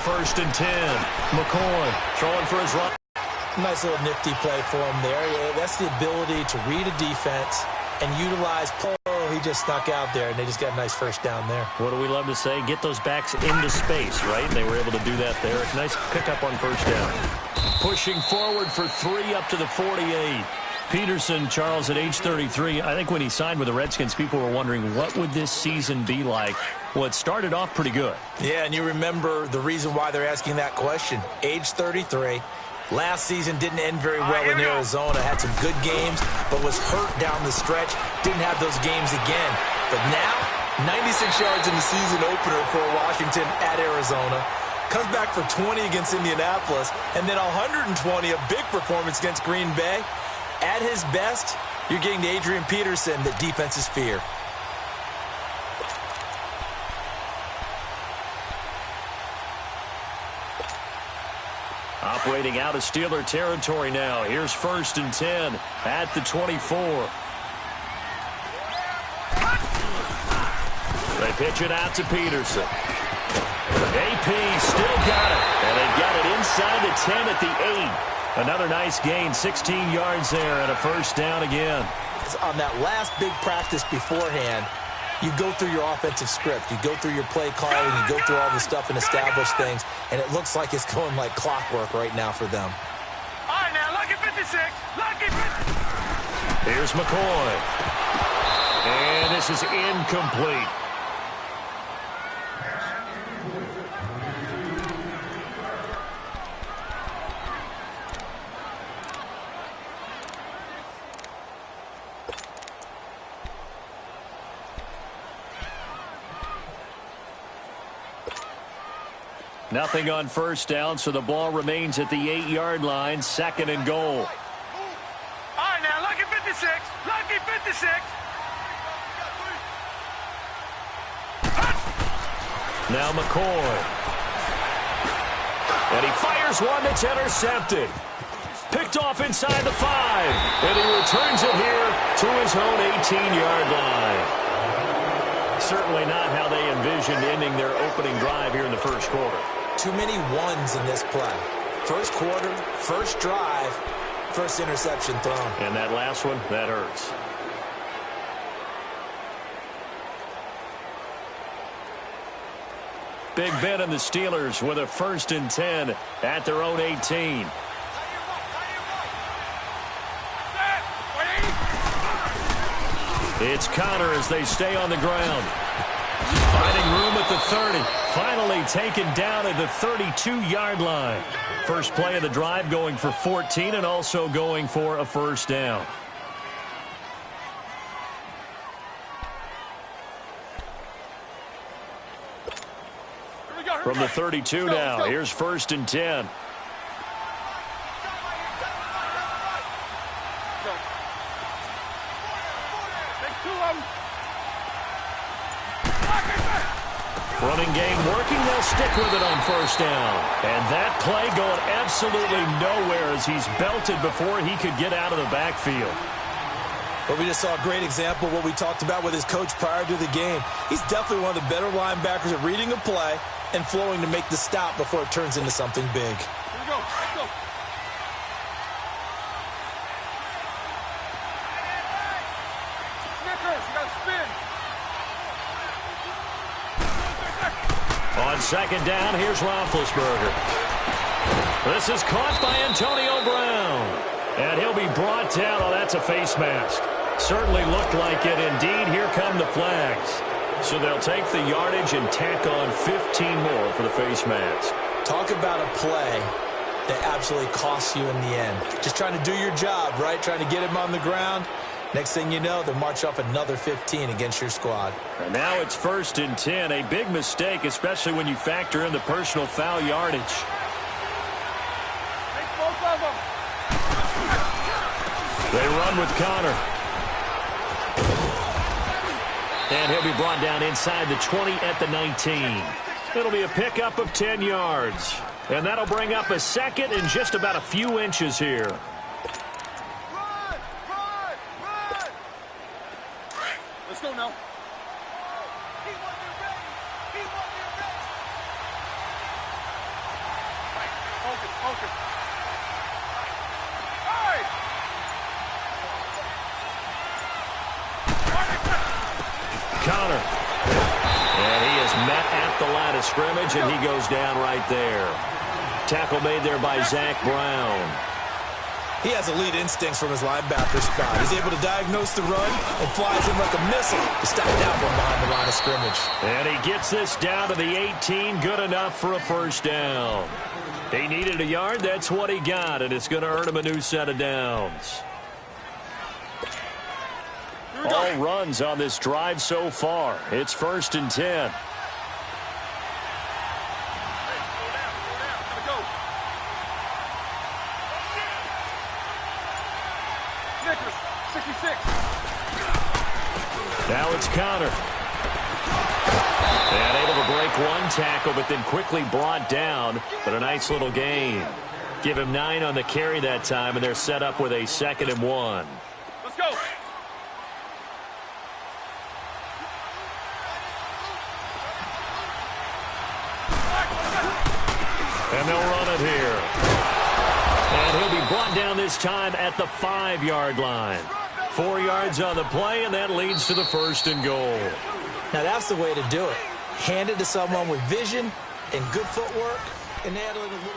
1st and 10. McCoy throwing for his run. Nice little nifty play for him there. Yeah, that's the ability to read a defense and utilize. Oh, he just snuck out there, and they just got a nice first down there. What do we love to say? Get those backs into space, right? They were able to do that there. Nice pickup on 1st down. Pushing forward for 3 up to the 48. Peterson, Charles, at age 33. I think when he signed with the Redskins, people were wondering, what would this season be like? Well, it started off pretty good. Yeah, and you remember the reason why they're asking that question. Age 33. Last season didn't end very well in Arizona. Had some good games, but was hurt down the stretch. Didn't have those games again. But now, 96 yards in the season opener for Washington at Arizona. Comes back for 20 against Indianapolis. And then 120, a big performance against Green Bay. At his best, you're getting to Adrian Peterson that defenses fear. Operating out of Steeler territory now. Here's 1st and 10 at the 24. They pitch it out to Peterson. AP still got it. And they've got it inside the 10 at the 8. Another nice gain, 16 yards there and a 1st down again. On that last big practice beforehand, you go through your offensive script. You go through your play calling. You go through all the stuff and establish things. And it looks like it's going like clockwork right now for them. All right, now, lucky 56. Lucky 56. Here's McCoy. And this is incomplete. Nothing on 1st down, so the ball remains at the 8-yard line. 2nd and goal. All right, now, lucky 56. Lucky 56. Now McCoy. And he fires one that's intercepted. Picked off inside the 5. And he returns it here to his own 18-yard line. Certainly not how they envisioned ending their opening drive here in the 1st quarter. Too many ones in this play. 1st quarter, 1st drive, 1st interception thrown. And that last one, that hurts. Big Ben and the Steelers with a 1st and 10 at their own 18. It's Connor as they stay on the ground. Finding room at the 30. Finally taken down at the 32-yard line. First play of the drive going for 14 and also going for a 1st down. From the 32 now, here's 1st and 10. Running game working, they'll stick with it on 1st down. And that play going absolutely nowhere as he's belted before he could get out of the backfield. But we just saw a great example of what we talked about with his coach prior to the game. He's definitely one of the better linebackers at reading a play and flowing to make the stop before it turns into something big. Here we go. Let's go. Snickers, you got to spin. On 2nd down, here's Roethlisberger. This is caught by Antonio Brown. And he'll be brought down. Oh, that's a face mask. Certainly looked like it. Indeed, here come the flags. So they'll take the yardage and tack on 15 more for the face mask. Talk about a play that absolutely costs you in the end. Just trying to do your job, right? Trying to get him on the ground. Next thing you know, they'll march off another 15 against your squad. And now it's 1st and 10. A big mistake, especially when you factor in the personal foul yardage. Take both of them. They run with Connor. And he'll be brought down inside the 20 at the 19. It'll be a pickup of 10 yards. And that'll bring up a 2nd and just about a few inches here. Let's go now. Focus. Hey! Connor. And he is met at the line of scrimmage, and he goes down right there. Tackle made there by Zach Brown. He has elite instincts from his linebacker spot. He's able to diagnose the run and flies in like a missile to stop that one behind the line of scrimmage. And he gets this down to the 18, good enough for a first down. He needed a yard, that's what he got, and it's going to earn him a new set of downs. All runs on this drive so far. It's 1st and 10. Now it's Connor. And able to break one tackle, but then quickly brought down. But a nice little gain. Give him 9 on the carry that time, and they're set up with a 2nd and 1. Let's go. And they'll run it here. And he'll be brought down this time at the 5-yard line. 4 yards on the play, and that leads to the 1st and goal. Now that's the way to do it. Hand it to someone with vision and good footwork, and handle it a little.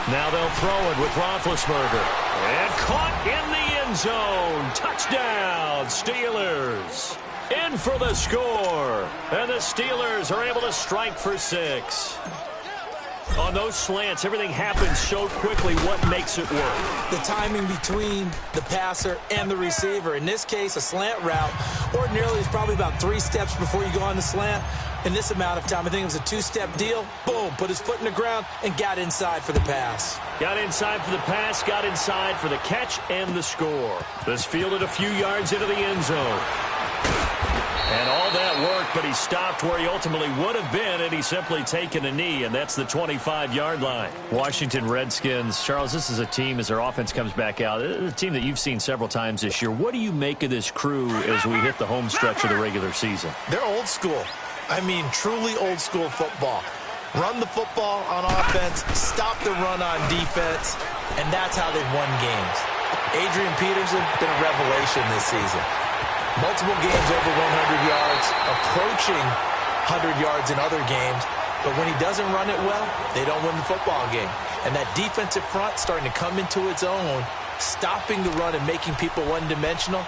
Now they'll throw it with Roethlisberger. And caught in the end zone. Touchdown, Steelers. In for the score. And the Steelers are able to strike for 6. On those slants, everything happens so quickly. What makes it work? The timing between the passer and the receiver. In this case, a slant route ordinarily is probably about 3 steps before you go on the slant. In this amount of time, I think it was a 2-step deal. Boom, put his foot in the ground and got inside for the pass. Got inside for the pass, got inside for the catch and the score. This fielded a few yards into the end zone. And all that work, but he stopped where he ultimately would have been, and he's simply taken a knee, and that's the 25-yard line. Washington Redskins, Charles, this is a team, as their offense comes back out, a team that you've seen several times this year. What do you make of this crew as we hit the home stretch of the regular season? They're old school. I mean, truly old school football. Run the football on offense, stop the run on defense, and that's how they've won games. Adrian Peterson, been a revelation this season. Multiple games over 100 yards, approaching 100 yards in other games. But when he doesn't run it well, they don't win the football game. And that defensive front starting to come into its own, stopping the run and making people one-dimensional,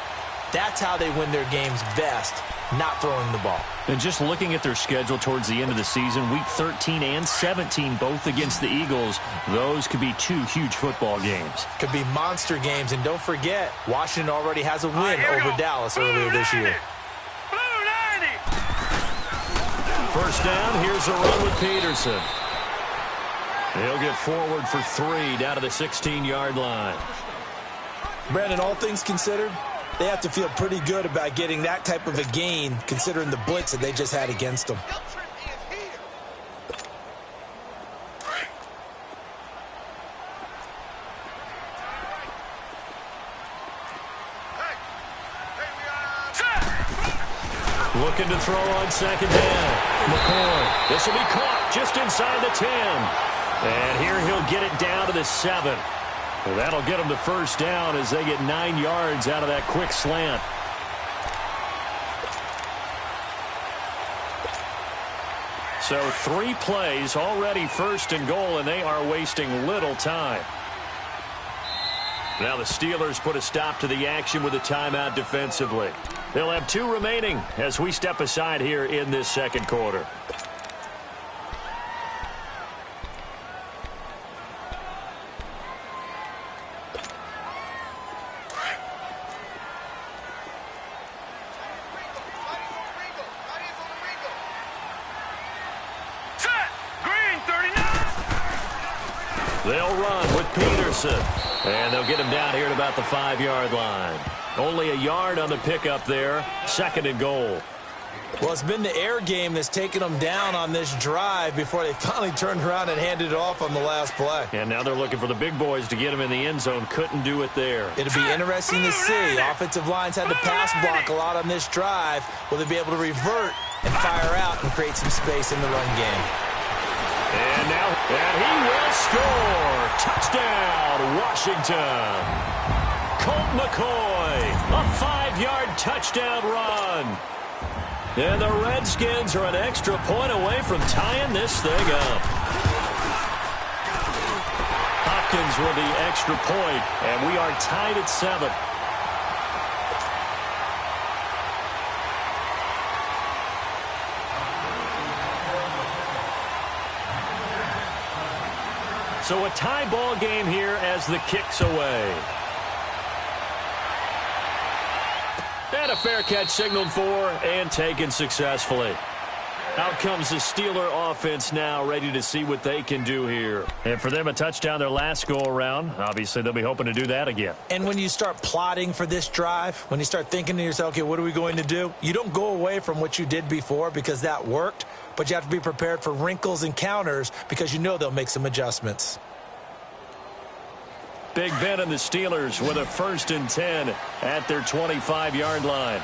that's how they win their games best, not throwing the ball. And just looking at their schedule towards the end of the season, week 13 and 17, both against the Eagles, those could be 2 huge football games. Could be monster games. And don't forget, Washington already has a win over Dallas earlier this year. Blue 90. First down, here's a run with Peterson. He'll get forward for 3 down to the 16-yard line. Brandon, all things considered, they have to feel pretty good about getting that type of a gain, considering the blitz that they just had against them. Looking to throw on second down. McCoy. This will be caught just inside the 10. And here he'll get it down to the 7. Well, that'll get them the first down as they get 9 yards out of that quick slant. So 3 plays, already 1st and goal, and they are wasting little time. Now the Steelers put a stop to the action with a timeout defensively. They'll have 2 remaining as we step aside here in this second quarter. They'll run with Peterson. And they'll get him down here at about the 5-yard line. Only a yard on the pickup there. 2nd and goal. Well, it's been the air game that's taken them down on this drive before they finally turned around and handed it off on the last play. And now they're looking for the big boys to get them in the end zone. Couldn't do it there. It'll be interesting to see. Offensive lines had to pass block a lot on this drive. Will they be able to revert and fire out and create some space in the run game? And now, and he will score. Touchdown, Washington. Colt McCoy, a 5-yard touchdown run. And the Redskins are an extra point away from tying this thing up. Hopkins with the extra point, and we are tied at 7. So a tie ball game here as the kick's away. And a fair catch signaled for and taken successfully. Out comes the Steeler offense now, ready to see what they can do here. And for them, a touchdown their last go-around. Obviously, they'll be hoping to do that again. And when you start plotting for this drive, when you start thinking to yourself, okay, what are we going to do? You don't go away from what you did before because that worked, but you have to be prepared for wrinkles and counters because you know they'll make some adjustments. Big Ben and the Steelers with a 1st and 10 at their 25-yard line.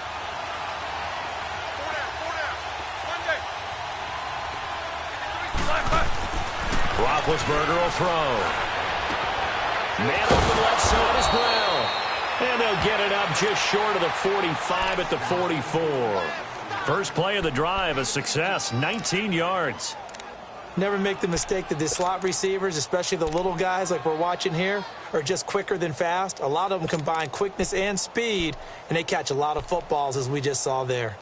Roethlisberger will throw. Man open left side is Brown. And they'll get it up just short of the 45 at the 44. First play of the drive, a success, 19 yards. Never make the mistake that the slot receivers, especially the little guys like we're watching here, are just quicker than fast. A lot of them combine quickness and speed, and they catch a lot of footballs, as we just saw there.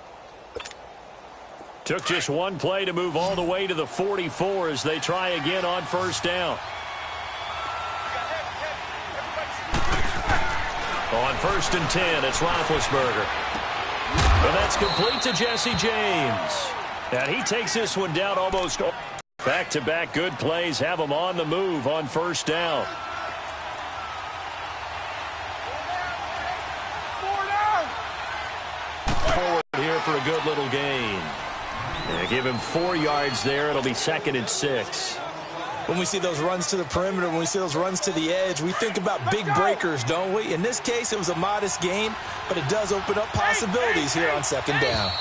Took just one play to move all the way to the 44 as they try again on 1st down. On 1st and 10, it's Roethlisberger. And that's complete to Jesse James. And he takes this one down almost. Back-to-back good plays have him on the move on 1st down. Forward here for a good little gain. And give him 4 yards there. It'll be 2nd and 6. When we see those runs to the perimeter, when we see those runs to the edge, we think about big breakers, don't we? In this case, it was a modest gain, but it does open up possibilities here on 2nd down.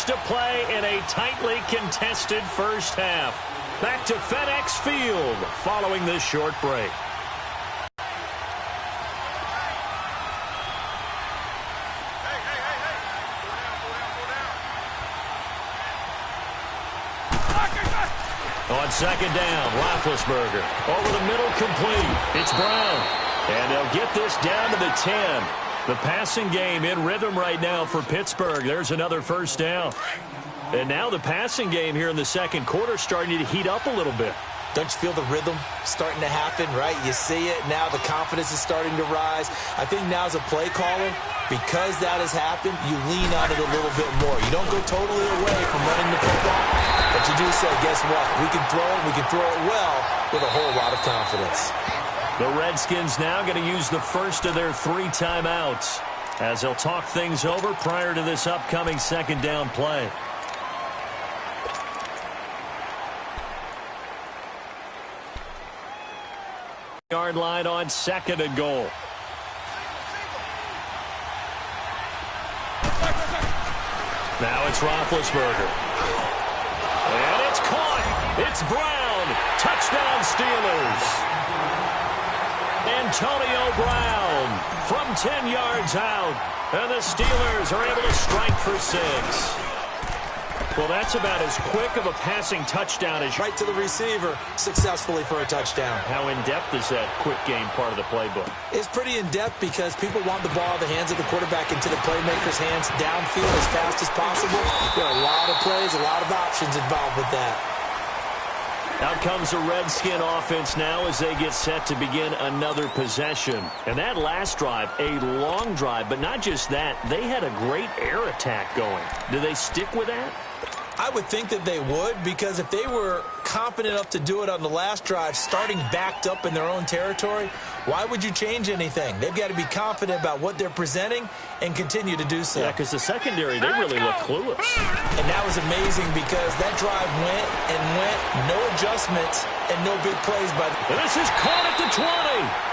To play in a tightly contested first half. Back to FedEx Field following this short break. On 2nd down, Roethlisberger over the middle, complete. It's Brown, and they'll get this down to the 10. The passing game in rhythm right now for Pittsburgh. There's another 1st down. And now the passing game here in the 2nd quarter starting to heat up a little bit. Don't you feel the rhythm starting to happen, right? You see it. Now the confidence is starting to rise. I think now as a play caller, because that has happened, you lean on it a little bit more. You don't go totally away from running the football, but you do say, guess what? We can throw it. We can throw it well with a whole lot of confidence. The Redskins now going to use the first of their 3 timeouts as they'll talk things over prior to this upcoming 2nd down play. Yard line on 2nd and goal. Now it's Roethlisberger. And it's caught. It's Brown. Touchdown Steelers. Antonio Brown from 10 yards out. And the Steelers are able to strike for 6. Well, that's about as quick of a passing touchdown as... Right to the receiver, successfully for a touchdown. How in-depth is that quick game part of the playbook? It's pretty in-depth because people want the ball in the hands of the quarterback into the playmaker's hands downfield as fast as possible. There are a lot of plays, a lot of options involved with that. Out comes the Redskin offense now as they get set to begin another possession. And that last drive, a long drive, but not just that, they had a great air attack going. Do they stick with that? I would think that they would, because if they were confident enough to do it on the last drive, starting backed up in their own territory, why would you change anything? They've got to be confident about what they're presenting and continue to do so. Yeah, because the secondary, they really look clueless. And that was amazing because that drive went and went, no adjustments and no big plays by the... And this is caught at the 20.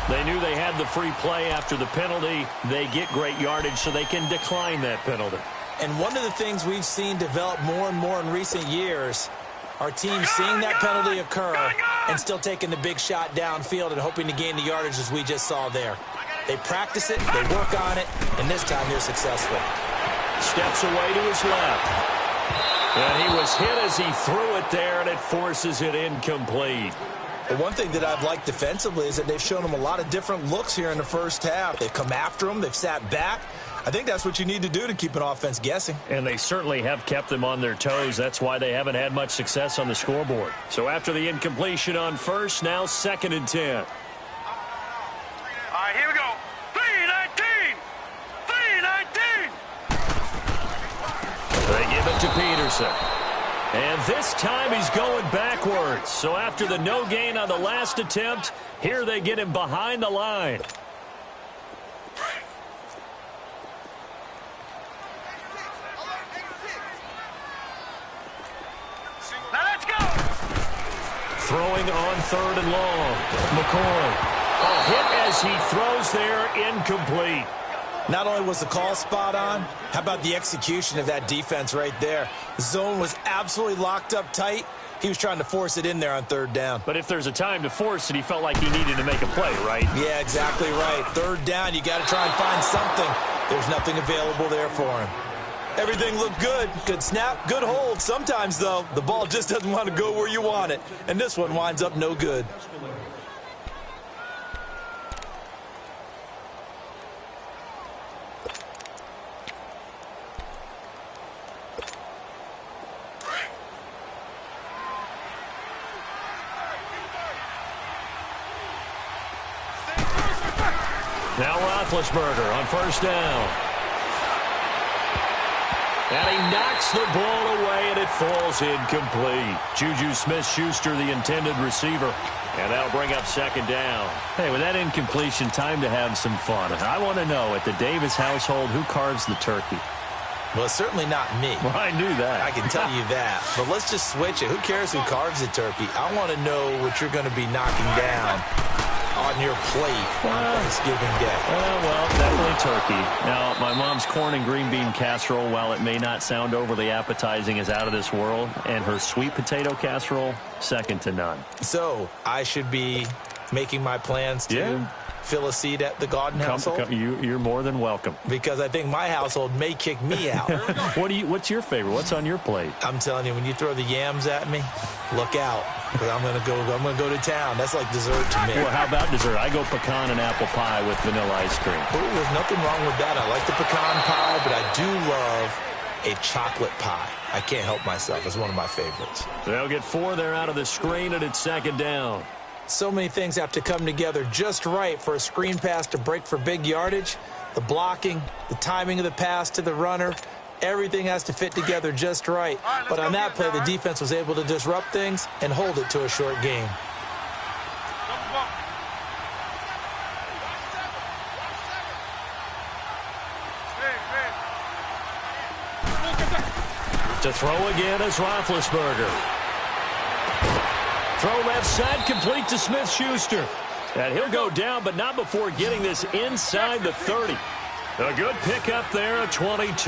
They knew they had the free play after the penalty. They get great yardage so they can decline that penalty. And one of the things we've seen develop more and more in recent years, our team seeing that penalty occur and still taking the big shot downfield and hoping to gain the yardage as we just saw there. They practice it, they work on it, and this time they're successful. Steps away to his left. And he was hit as he threw it there, and it forces it incomplete. The one thing that I've liked defensively is that they've shown them a lot of different looks here in the first half. They've come after them. They've sat back. I think that's what you need to do to keep an offense guessing. And they certainly have kept them on their toes. That's why they haven't had much success on the scoreboard. So after the incompletion on first, now 2nd and 10. All right, here we go. 3-19. 3-19. They give it to Peterson. And this time he's going backwards. So after the no gain on the last attempt, here they get him behind the line. Now let's go. Throwing on 3rd and long. McCoy. A hit as he throws there, incomplete. Not only was the call spot on, how about the execution of that defense right there? The zone was absolutely locked up tight. He was trying to force it in there on 3rd down. But if there's a time to force it, he felt like he needed to make a play, right? Yeah, exactly right. 3rd down, you got to try and find something. There's nothing available there for him. Everything looked good. Good snap, good hold. Sometimes, though, the ball just doesn't want to go where you want it. And this one winds up no good. Now Roethlisberger on 1st down. And he knocks the ball away, and it falls incomplete. Juju Smith-Schuster, the intended receiver. And that'll bring up 2nd down. Hey, with that incompletion, time to have some fun. I want to know, at the Davis household, who carves the turkey? Well, it's certainly not me. Well, I knew that. I can tell you that. But let's just switch it. Who cares who carves the turkey? I want to know what you're going to be knocking down on your plate on Thanksgiving Day. Well, definitely turkey. Now, my mom's corn and green bean casserole, while it may not sound overly appetizing, is out of this world. And her sweet potato casserole, second to none. So, I should be making my plans to fill a seat at the Garden household? You're more than welcome. Because I think my household may kick me out. What's your favorite? What's on your plate? I'm telling you, when you throw the yams at me, look out. Because I'm gonna go to town. That's like dessert to me. Well, how about dessert? I go pecan and apple pie with vanilla ice cream. Ooh, there's nothing wrong with that. I like the pecan pie, but I do love a chocolate pie. I can't help myself. It's one of my favorites. They'll get 4 there out of the screen, and it's 2nd down. So many things have to come together just right for a screen pass to break for big yardage. The blocking, the timing of the pass to the runner, everything has to fit together just right. But on that play, the defense was able to disrupt things and hold it to a short game. To throw again is Roethlisberger. Throw left side, complete to Smith-Schuster. And he'll go down, but not before getting this inside the 30. A good pickup there at 22.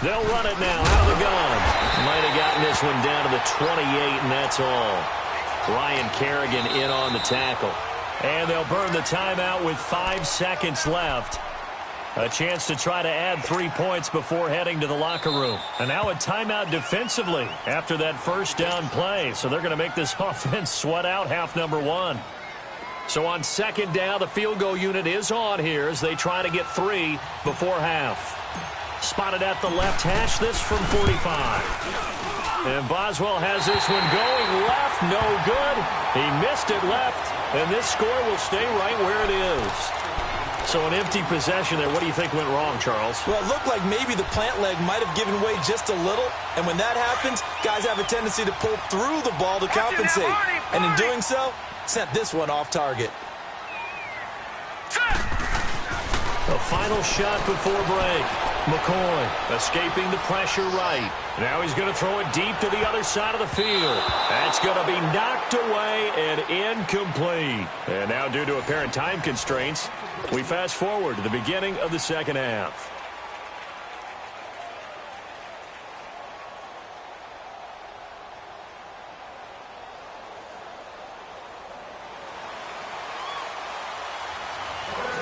They'll run it now out of the gun. Might have gotten this one down to the 28, and that's all. Ryan Kerrigan in on the tackle. And they'll burn the timeout with 5 seconds left. A chance to try to add 3 points before heading to the locker room. And now a timeout defensively after that first down play. So they're going to make this offense sweat out half number 1. So on 2nd down, the field goal unit is on here as they try to get 3 before half. Spotted at the left hash, this from 45. And Boswell has this one going left, no good. He missed it left, and this score will stay right where it is. So an empty possession there. What do you think went wrong, Charles? Well, it looked like maybe the plant leg might have given way just a little. And when that happens, guys have a tendency to pull through the ball to compensate. And in doing so, sent this one off target. The final shot before break. McCoy escaping the pressure right. Now he's going to throw it deep to the other side of the field. That's going to be knocked away and incomplete. And now, due to apparent time constraints, we fast forward to the beginning of the second half.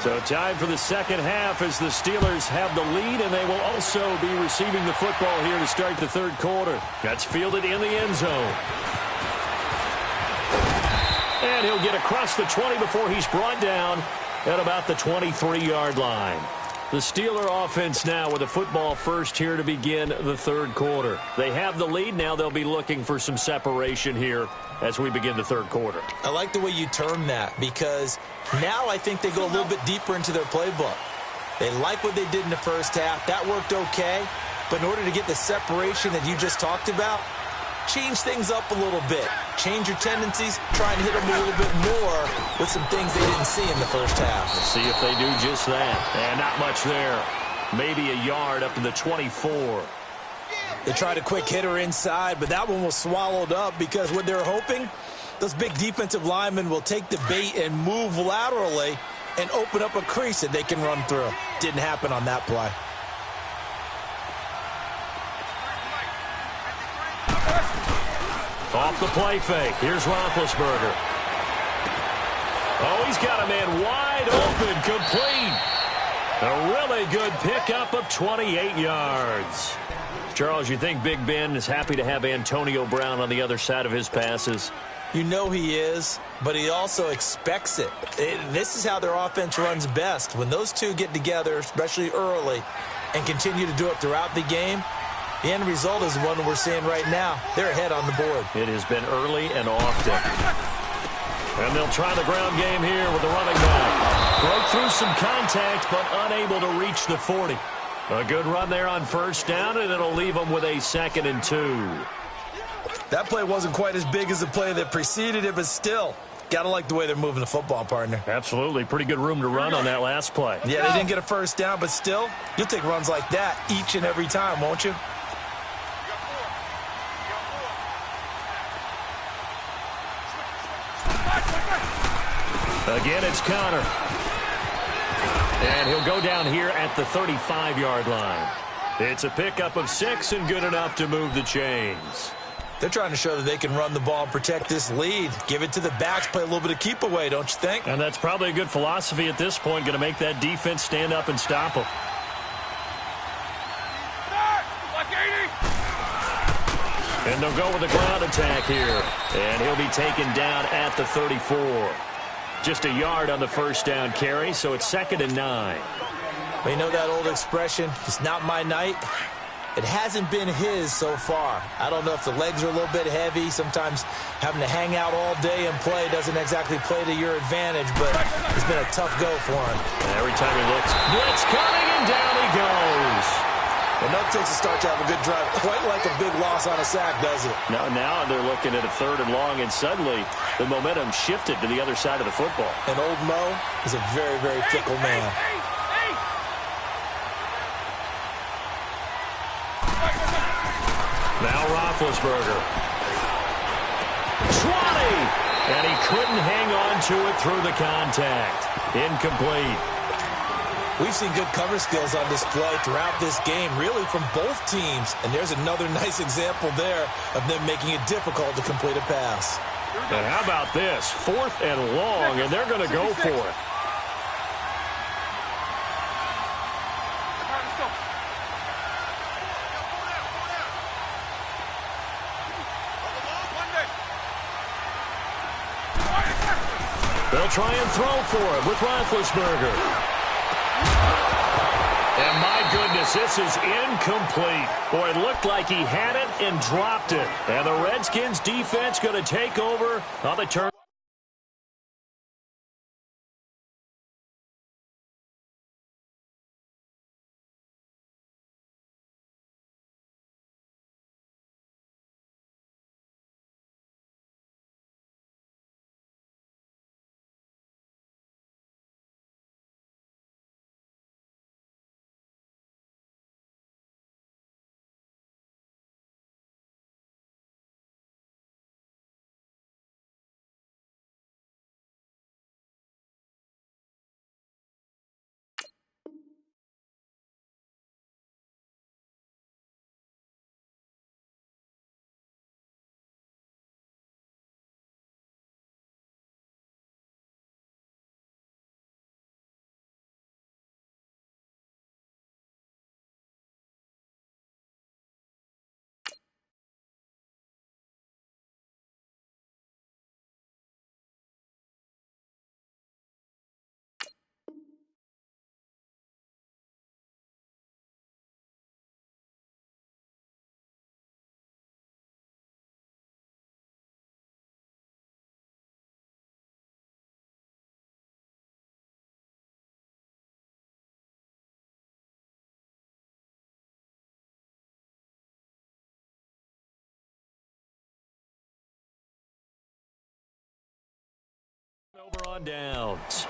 So time for the second half as the Steelers have the lead, and they will also be receiving the football here to start the third quarter. That's fielded in the end zone. And he'll get across the 20 before he's brought down at about the 23-yard line. The Steeler offense now with a football first here to begin the third quarter. They have the lead. Now they'll be looking for some separation here as we begin the third quarter. I like the way you term that, because now I think they go a little bit deeper into their playbook. They like what they did in the first half. That worked okay. But in order to get the separation that you just talked about, change things up a little bit. Change your tendencies. Try and hit them a little bit more with some things they didn't see in the first half. Let's see if they do just that. And not much there. Maybe a yard up to the 24. They tried a quick hitter inside, but that one was swallowed up because what they're hoping, those big defensive linemen will take the bait and move laterally and open up a crease that they can run through. Didn't happen on that play. Off the play fake. Here's Roethlisberger. Oh, he's got a man wide open, complete. A really good pickup of 28 yards. Charles, you think Big Ben is happy to have Antonio Brown on the other side of his passes? You know he is, but he also expects it. This is how their offense runs best. When those two get together, especially early, and continue to do it throughout the game, the end result is the one we're seeing right now. They're ahead on the board. It has been early and often. And they'll try the ground game here with the running back. Broke through some contact, but unable to reach the 40. A good run there on first down, and it'll leave them with a 2nd and 2. That play wasn't quite as big as the play that preceded it, but still, got to like the way they're moving the football, partner. Absolutely. Pretty good room to run on that last play. Yeah, they didn't get a first down, but still, you'll take runs like that each and every time, won't you? Again, it's Connor. And he'll go down here at the 35-yard line. It's a pickup of 6 and good enough to move the chains. They're trying to show that they can run the ball and protect this lead. Give it to the backs, play a little bit of keep away, don't you think? And that's probably a good philosophy at this point, going to make that defense stand up and stop them. And they'll go with a ground attack here. And he'll be taken down at the 34. Just a yard on the first down carry, so it's 2nd and 9. Well, you know that old expression, it's not my night? It hasn't been his so far. I don't know if the legs are a little bit heavy. Sometimes having to hang out all day and play doesn't exactly play to your advantage, but it's been a tough go for him. And every time he looks, blitz coming, and down he goes. Enough takes a start to have a good drive. Quite like a big loss on a sack, does it? Now they're looking at a 3rd and long, and suddenly the momentum shifted to the other side of the football. And old Mo is a very, very fickle man. Now Roethlisberger. 20! And he couldn't hang on to it through the contact. Incomplete. We've seen good cover skills on display throughout this game, really from both teams. And there's another nice example there of them making it difficult to complete a pass. And how about this? 4th and long, and they're going to go for it. They'll try and throw for it with Roethlisberger. And my goodness, this is incomplete. Boy, it looked like he had it and dropped it. And the Redskins defense going to take over on the turn. Over on downs.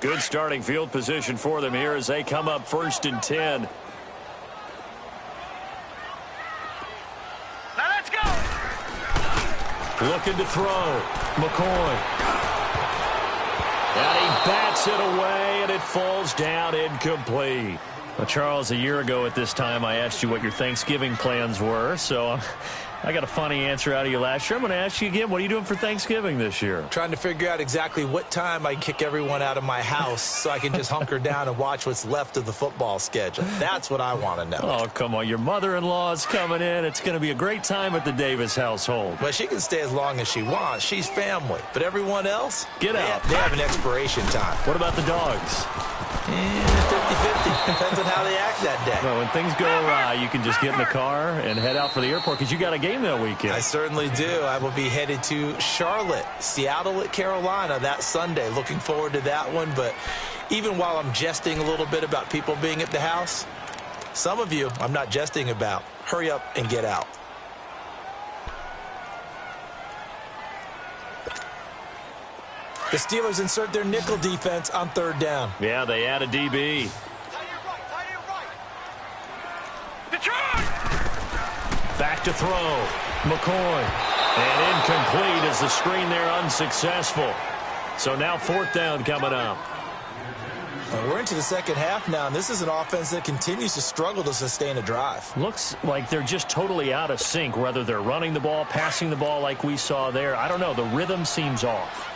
Good starting field position for them here as they come up 1st and 10. Now let's go. Looking to throw. McCoy. And he bats it away, and it falls down incomplete. Well, Charles, a year ago at this time, I asked you what your Thanksgiving plans were, so I got a funny answer out of you last year. I'm going to ask you again, what are you doing for Thanksgiving this year? Trying to figure out exactly what time I can kick everyone out of my house so I can just hunker down and watch what's left of the football schedule. That's what I want to know. Oh, come on. Your mother-in-law's coming in. It's going to be a great time at the Davis household. Well, she can stay as long as she wants. She's family. But everyone else? Get out. They have an expiration time. What about the dogs? 50-50. Depends on how they act that day. Well, when things go awry, you can just get in the car and head out for the airport because you got a game that weekend. I certainly do. I will be headed to Charlotte, Seattle at Carolina that Sunday. Looking forward to that one. But even while I'm jesting a little bit about people being at the house, some of you I'm not jesting about. Hurry up and get out. The Steelers insert their nickel defense on 3rd down. Yeah, they add a DB. Detroit! Back to throw. McCoy. And incomplete as the screen there unsuccessful. So now 4th down coming up. And we're into the second half now, and this is an offense that continues to struggle to sustain a drive. Looks like they're just totally out of sync, whether they're running the ball, passing the ball like we saw there. I don't know. The rhythm seems off.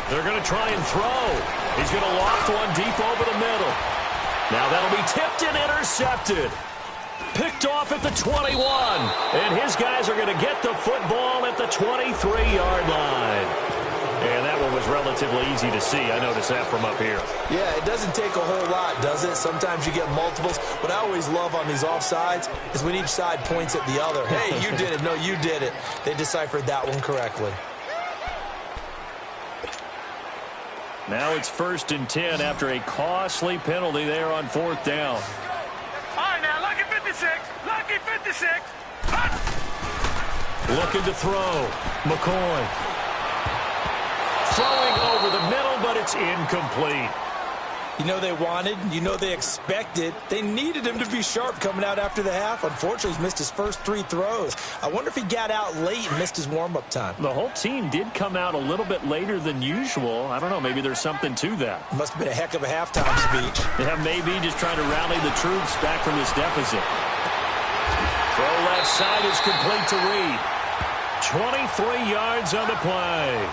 They're going to try and throw. He's going to loft one deep over the middle. Now that'll be tipped and intercepted. Picked off at the 21. And his guys are going to get the football at the 23-yard line. And that one was relatively easy to see. I noticed that from up here. Yeah, it doesn't take a whole lot, does it? Sometimes you get multiples. What I always love on these offsides is when each side points at the other. Hey, you did it. No, you did it. They deciphered that one correctly. Now it's 1st and 10 after a costly penalty there on 4th down. All right, now, lucky 56. Lucky 56. Hut! Looking to throw. McCoy. Throwing over the middle, but it's incomplete. You know they wanted, you know they expected. They needed him to be sharp coming out after the half. Unfortunately, he's missed his first 3 throws. I wonder if he got out late and missed his warm-up time. The whole team did come out a little bit later than usual. I don't know, maybe there's something to that. Must have been a heck of a halftime speech. Yeah, maybe just trying to rally the troops back from this deficit. Throw left side is complete to Reed. 23 yards on the play.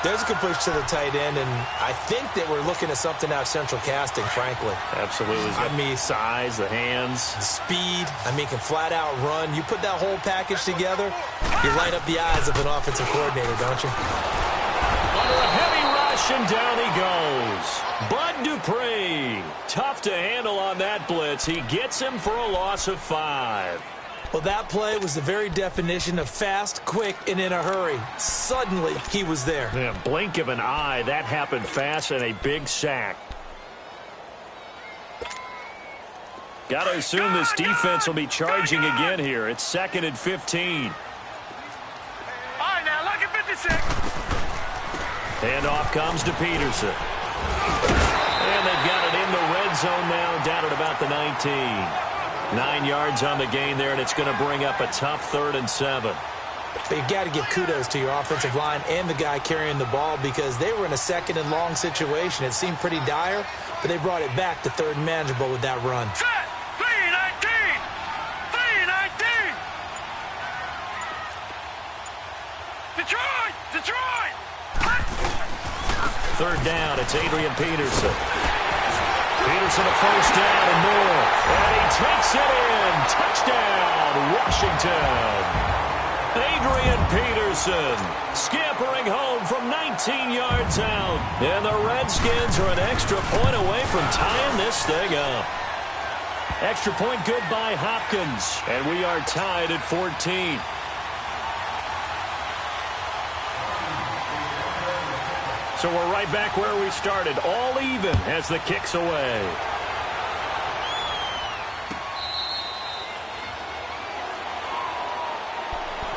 There's a completion to the tight end, and I think that we're looking at something out of Central Casting, frankly. Absolutely. I mean, size, the hands. the speed. I mean, can flat out run. You put that whole package together, you light up the eyes of an offensive coordinator, don't you? Under a heavy rush, and down he goes. Bud Dupree. Tough to handle on that blitz. He gets him for a loss of 5. Well, that play was the very definition of fast, quick, and in a hurry. Suddenly, he was there. Yeah, blink of an eye. That happened fast, and a big sack. Got to assume this defense will be charging again here. It's 2nd and 15. All right, now, lucky 56. And off comes to Peterson. And they've got it in the red zone now, down at about the 19. 9 yards on the gain there, and it's going to bring up a tough 3rd and 7. But you got to give kudos to your offensive line and the guy carrying the ball because they were in a 2nd and long situation. It seemed pretty dire, but they brought it back to 3rd and manageable with that run. Set. 319. 319. Detroit. Detroit. Hut! 3rd down, it's Adrian Peterson. Peterson a 1st down and more. And he takes it in. Touchdown, Washington. Adrian Peterson scampering home from 19 yards out. And the Redskins are an extra point away from tying this thing up. Extra point good by Hopkins. And we are tied at 14. So we're right back where we started, all even as the kick's away.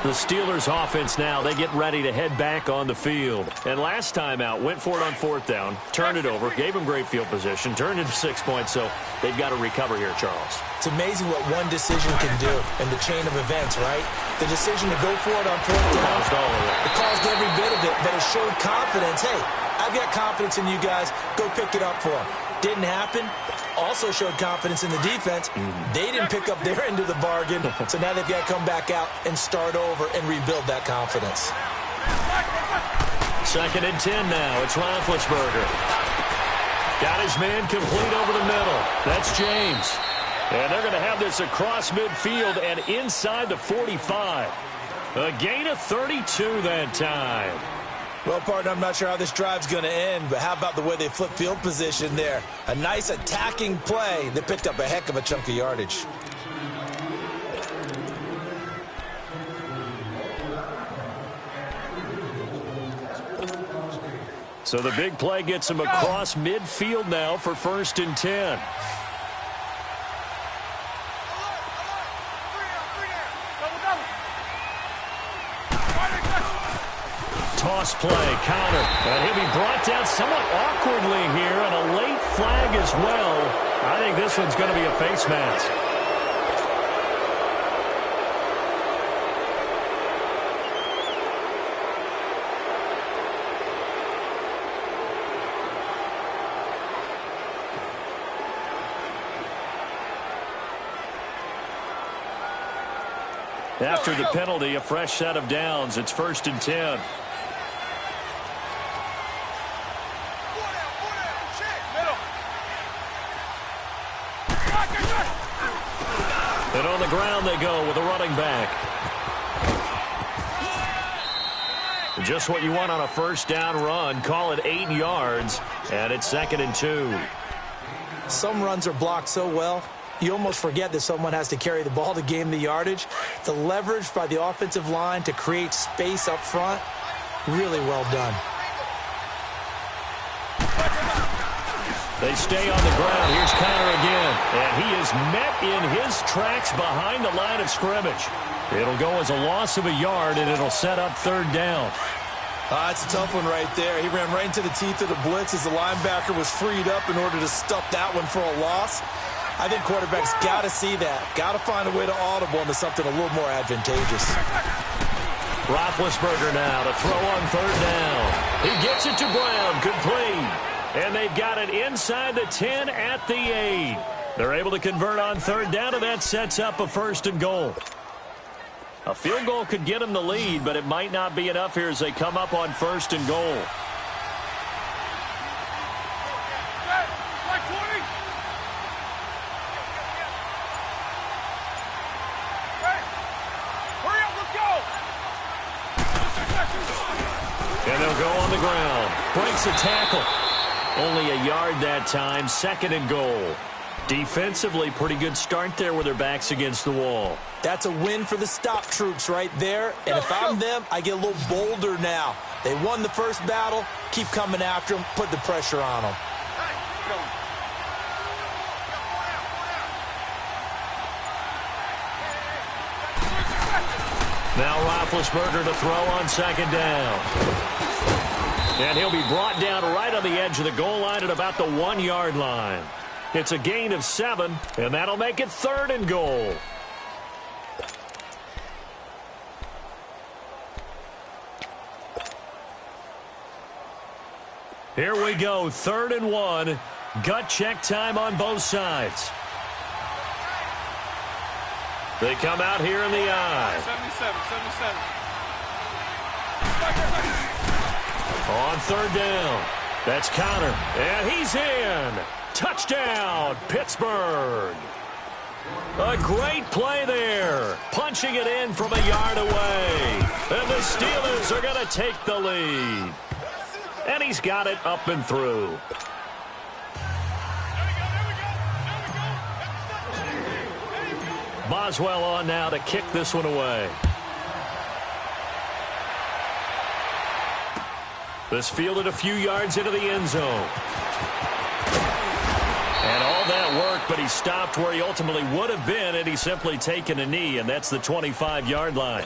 The Steelers offense now, they get ready to head back on the field. And last time out, went for it on fourth down, turned it over, gave them great field position, turned it to 6 points, so they've got to recover here, Charles. It's amazing what one decision can do in the chain of events, right? The decision to go for it on fourth down, it caused every bit of it, but it showed confidence. Hey, I've got confidence in you guys. Go pick it up for them. Didn't happen. Also showed confidence in the defense. They didn't pick up their end of the bargain, so now they've got to come back out and start over and rebuild that confidence. 2nd and 10 now. It's Roethlisberger. Got his man complete over the middle. That's James. And they're going to have this across midfield and inside the 45. A gain of 32 that time. Well, partner, I'm not sure how this drive's going to end, but how about the way they flip field position there? A nice attacking play that picked up a heck of a chunk of yardage. So the big play gets him across midfield now for 1st and 10. Toss play, counter, and he'll be brought down somewhat awkwardly here, and a late flag as well. I think this one's going to be a face mask. After the penalty, a fresh set of downs. It's 1st and 10. And on the ground they go with a running back. Just what you want on a first down run. Call it 8 yards, and it's 2nd and 2. Some runs are blocked so well, you almost forget that someone has to carry the ball to gain the yardage. The leverage by the offensive line to create space up front, really well done. They stay on the ground. Here's Connor again. And he is met in his tracks behind the line of scrimmage. It'll go as a loss of a yard, and it'll set up 3rd down. It's a tough one right there. He ran right into the teeth of the blitz as the linebacker was freed up in order to stuff that one for a loss. I think quarterbacks got to see that. Got to find a way to audible into something a little more advantageous. Roethlisberger now to throw on 3rd down. He gets it to Brown. Complete. And they've got it inside the 10 at the 8. They're able to convert on 3rd down, and that sets up a 1st and goal. A field goal could get them the lead, but it might not be enough here as they come up on 1st and goal. And they'll go on the ground. Breaks a tackle. Only a yard that time. 2nd and goal. Defensively, pretty good start there with their backs against the wall. That's a win for the stop troops right there. And if I'm them, I get a little bolder now. They won the first battle. Keep coming after them. Put the pressure on them. Now Roethlisberger to throw on 2nd down. And he'll be brought down right on the edge of the goal line at about the 1-yard line. It's a gain of 7, and that'll make it 3rd and goal. Here we go, 3rd and 1. Gut check time on both sides. They come out here in the eye. 77. On 3rd down. That's Connor. And he's in. Touchdown, Pittsburgh. A great play there. Punching it in from a yard away. And the Steelers are going to take the lead. And he's got it up and through. Boswell on now to kick this one away. This fielded a few yards into the end zone. And all that work, but he stopped where he ultimately would have been had he simply taken a knee, and that's the 25-yard line.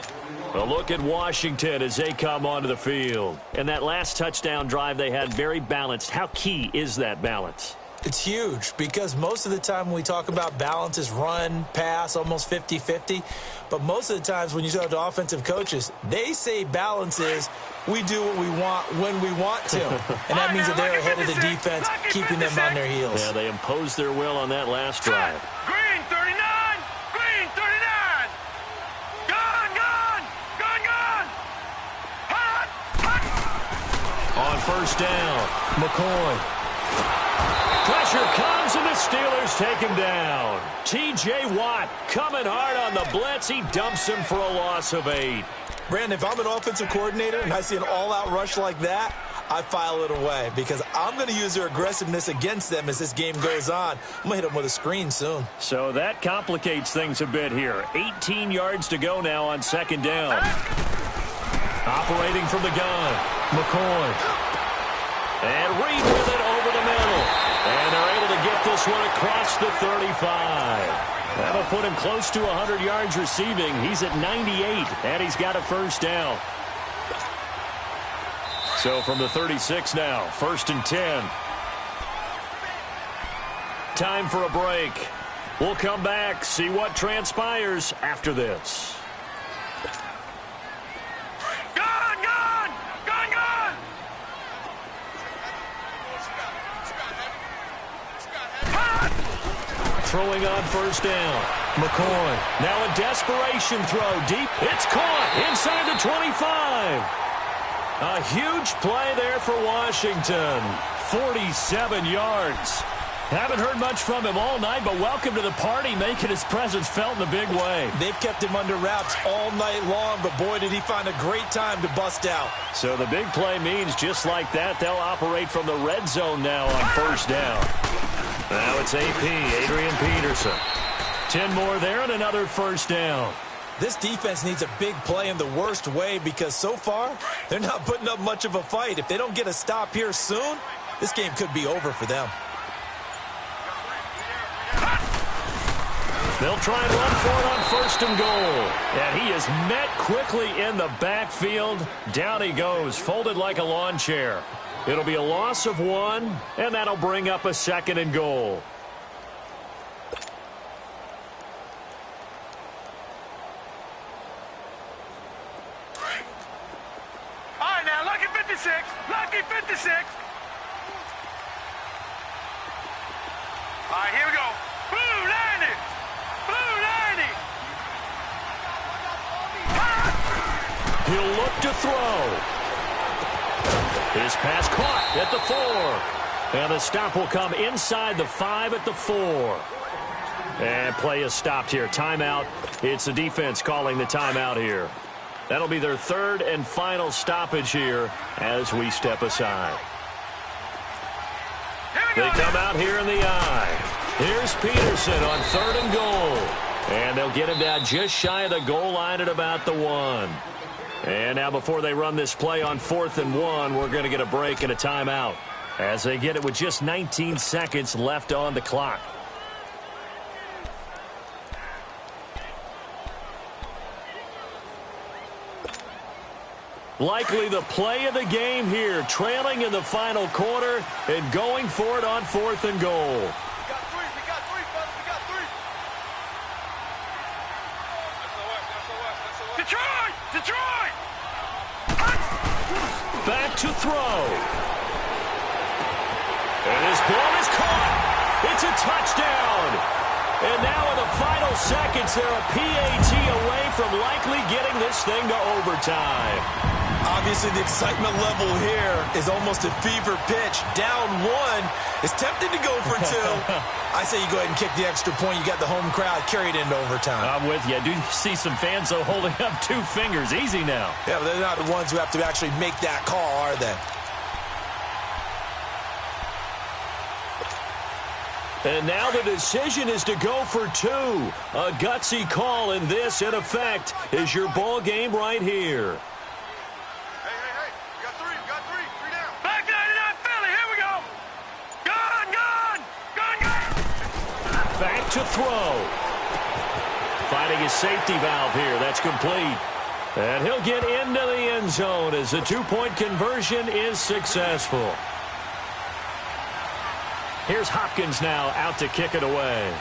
A look at Washington as they come onto the field. And that last touchdown drive they had very balanced. How key is that balance? It's huge because most of the time when we talk about balance is run, pass, almost 50-50. But most of the times when you talk to offensive coaches, they say balance is we do what we want when we want to. And that means that they're ahead of the defense, keeping them on their heels. Yeah, they imposed their will on that last drive. Green 39! Green 39! Gone, gone! Gone, gone! Hot! Hot! On first down, McCoy. Pressure comes, and the Steelers take him down. T.J. Watt coming hard on the blitz. He dumps him for a loss of 8. Brandon, if I'm an offensive coordinator and I see an all-out rush like that, I file it away because I'm going to use their aggressiveness against them as this game goes on. I'm going to hit them with a screen soon. So that complicates things a bit here. 18 yards to go now on second down. Operating from the gun, McCoy. And Reed with it over the middle. And they're able to get this one across the 35. That'll put him close to 100 yards receiving. He's at 98, and he's got a first down. So from the 36 now, 1st and 10. Time for a break. We'll come back, see what transpires after this. Gone, gone! Gone, gone! Throwing on first down. McCoy. Now a desperation throw deep. It's caught inside the 25. A huge play there for Washington. 47 yards. Haven't heard much from him all night, but welcome to the party, making his presence felt in a big way. They've kept him under wraps all night long, but boy, did he find a great time to bust out. So the big play means just like that, they'll operate from the red zone now on first down. Now it's AP, Adrian Peterson. 10 more there and another first down. This defense needs a big play in the worst way because so far, they're not putting up much of a fight. If they don't get a stop here soon, this game could be over for them. They'll try and run for it on first and goal. And he is met quickly in the backfield. Down he goes, folded like a lawn chair. It'll be a loss of 1, and that'll bring up a 2nd and goal. All right, now, lucky 56. Lucky 56. All right, here we go. Blue 90. Blue 90. He'll look to throw. His pass caught at the 4. And the stop will come inside the 5 at the 4. And play is stopped here. Timeout. It's the defense calling the timeout here. That'll be their 3rd and final stoppage here as we step aside. They come out here in the I. Here's Peterson on 3rd and goal. And they'll get him down just shy of the goal line at about the 1. And now before they run this play on 4th and 1, we're going to get a break and a timeout as they get it with just 19 seconds left on the clock. Likely the play of the game here, trailing in the final quarter and going for it on 4th and goal. We got 3, fellas. We got 3. Detroit! Detroit! Back to throw. And his ball is caught. It's a touchdown. And now in the final seconds, they're a PAT away from likely getting this thing to overtime. Obviously, the excitement level here is almost a fever pitch. Down one, is tempted to go for two. I say you go ahead and kick the extra point. You got the home crowd, carry it into overtime. I'm with you. I do see some fans, though, holding up 2 fingers. Easy now. Yeah, but they're not the ones who have to actually make that call, are they? And now the decision is to go for 2. A gutsy call, and this, in effect, is your ball game right here. Hey. We got three. 3 down. Back 99 Philly. Here we go. Gone. Back to throw. Finding his safety valve here. That's complete. And he'll get into the end zone as the 2-point conversion is successful. Here's Hopkins now out to kick it away.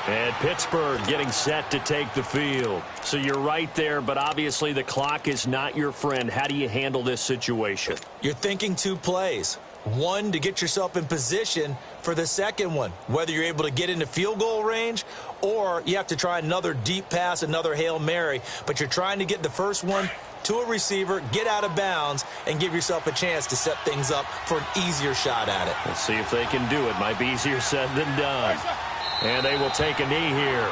And Pittsburgh getting set to take the field. So you're right there, but obviously the clock is not your friend. How do you handle this situation? You're thinking 2 plays. One, to get yourself in position for the second one, whether you're able to get into field goal range or you have to try another deep pass, another Hail Mary. But you're trying to get the first one to a receiver, get out of bounds, and give yourself a chance to set things up for an easier shot at it. Let's see if they can do it. Might be easier said than done. And they will take a knee here.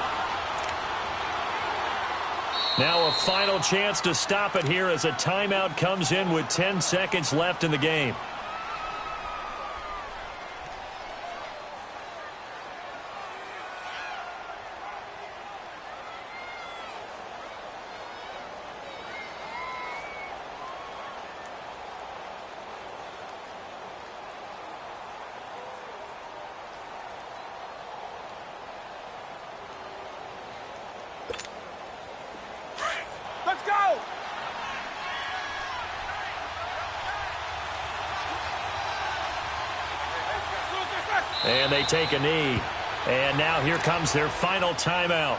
Now a final chance to stop it here as a timeout comes in with 10 seconds left in the game. Let's go. And they take a knee. And now here comes their final timeout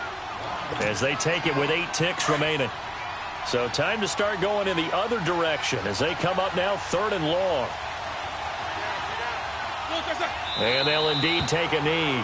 as they take it with 8 ticks remaining. So time to start going in the other direction as they come up now 3rd and long. And they'll indeed take a knee.